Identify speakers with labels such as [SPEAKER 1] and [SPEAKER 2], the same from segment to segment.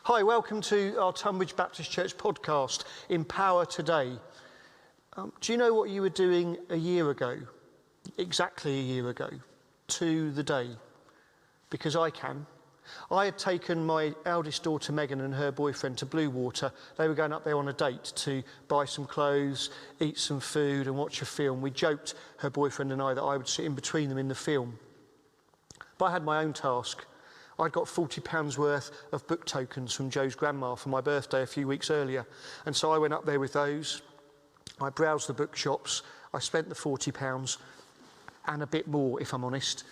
[SPEAKER 1] Hi, welcome to our Tonbridge Baptist Church podcast, Empower Today. Do you know what you were doing a year ago? Exactly a year ago, to the day. Because I can. I had taken my eldest daughter Megan and her boyfriend to Blue Water. They were going up there on a date to buy some clothes, eat some food and watch a film. We joked, her boyfriend and I, that I would sit in between them in the film. But I had my own task. I'd got £40 worth of book tokens from Joe's grandma for my birthday a few weeks earlier. And so I went up there with those. I browsed the bookshops. I spent the £40 and a bit more, if I'm honest.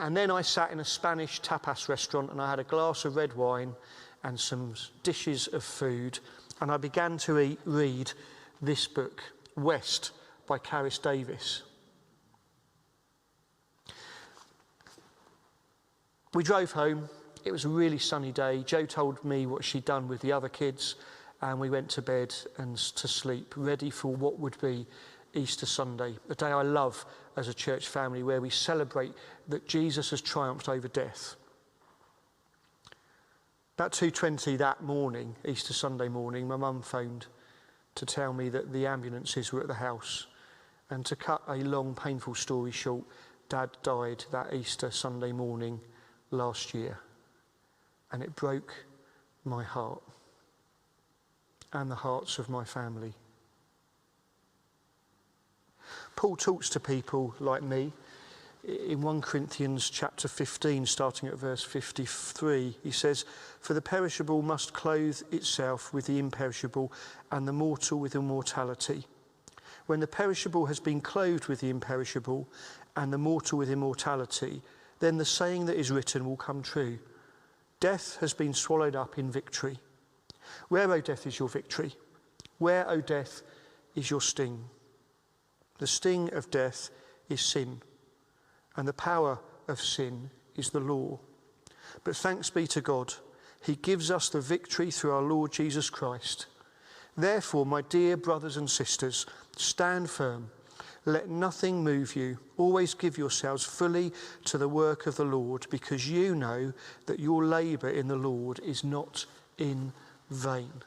[SPEAKER 1] And then I sat in a Spanish tapas restaurant and I had a glass of red wine and some dishes of food. And I began to read this book, West by Caris Davis. We drove home. It was a really sunny day. Joe told me what she'd done with the other kids, and we went to bed and to sleep, ready for what would be Easter Sunday, a day I love as a church family, where we celebrate that Jesus has triumphed over death. About 2:20 that morning, Easter Sunday morning, my mum phoned to tell me that the ambulances were at the house. And to cut a long, painful story short, Dad died that Easter Sunday morning last year, and it broke my heart and the hearts of my family. Paul talks to people like me in 1 Corinthians chapter 15, starting at verse 53. He says, "For the perishable must clothe itself with the imperishable, and the mortal with immortality. When the perishable has been clothed with the imperishable, and the mortal with immortality, then the saying that is written will come true. Death has been swallowed up in victory. Where, O death, is your victory? Where, O death, is your sting? The sting of death is sin, and the power of sin is the law. But thanks be to God, he gives us the victory through our Lord Jesus Christ. Therefore, my dear brothers and sisters, stand firm. Let nothing move you. Always give yourselves fully to the work of the Lord, because you know that your labour in the Lord is not in vain."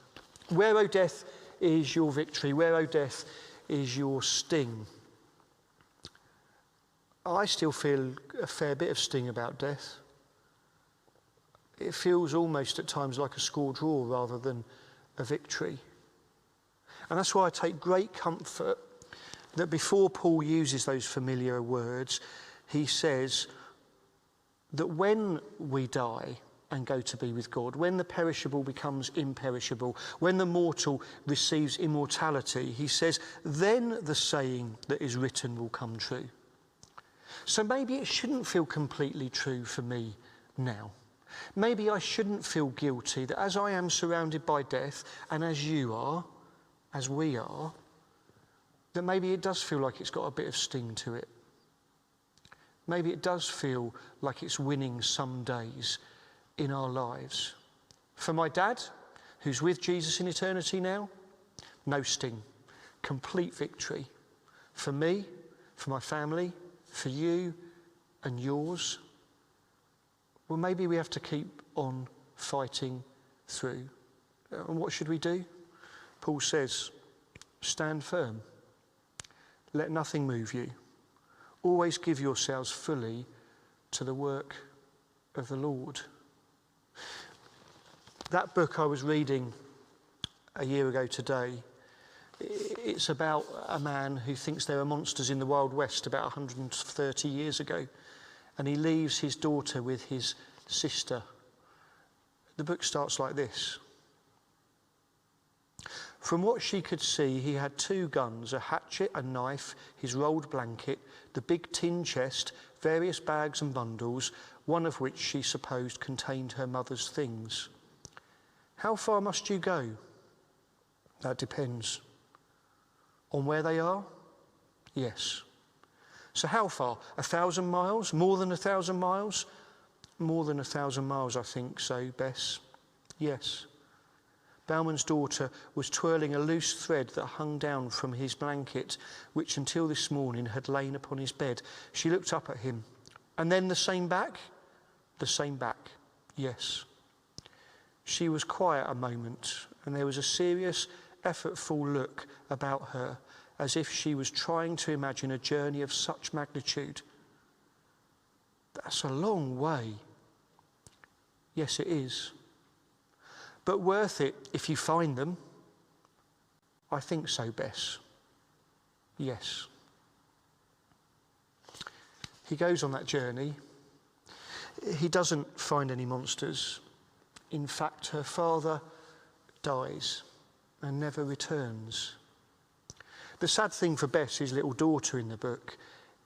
[SPEAKER 1] Where, O death, is your victory? Where, O death, is your sting? I still feel a fair bit of sting about death. It feels almost at times like a score draw rather than a victory. And that's why I take great comfort that before Paul uses those familiar words, he says that when we die and go to be with God, when the perishable becomes imperishable, when the mortal receives immortality, he says, then the saying that is written will come true. So maybe it shouldn't feel completely true for me now. Maybe I shouldn't feel guilty that as I am surrounded by death, and as you are, as we are, that maybe it does feel like it's got a bit of sting to it. Maybe it does feel like it's winning some days in our lives. For my dad, who's with Jesus in eternity now, no sting, complete victory. For me, for my family, for you and yours, well, maybe we have to keep on fighting through. And what should we do? Paul says, stand firm. Let nothing move you. Always give yourselves fully to the work of the Lord. That book I was reading a year ago today, it's about a man who thinks there are monsters in the Wild West about 130 years ago, and he leaves his daughter with his sister. The book starts like this. From what she could see, he had 2 guns, a hatchet, a knife, his rolled blanket, the big tin chest, various bags and bundles, one of which she supposed contained her mother's things. How far must you go? That depends. On where they are? Yes. So how far? 1,000 miles? More than 1,000 miles? More than 1,000 miles, I think so, Bess. Yes. Bauman's daughter was twirling a loose thread that hung down from his blanket, which until this morning had lain upon his bed. She looked up at him. And then the same back? The same back, yes. She was quiet a moment, and there was a serious, effortful look about her, as if she was trying to imagine a journey of such magnitude. That's a long way. Yes, it is. But worth it if you find them. I think so, Bess. Yes. He goes on that journey. He doesn't find any monsters. In fact, her father dies and never returns. The sad thing for Bess, his little daughter in the book,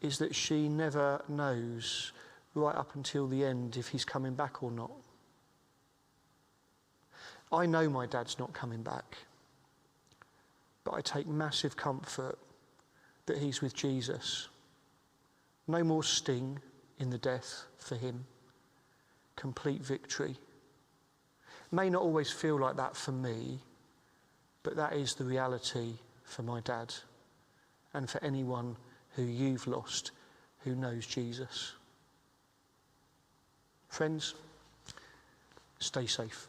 [SPEAKER 1] is that she never knows right up until the end if he's coming back or not. I know my dad's not coming back, but I take massive comfort that he's with Jesus. No more sting in the death for him. Complete victory. May not always feel like that for me, but that is the reality for my dad and for anyone who you've lost who knows Jesus. Friends, stay safe.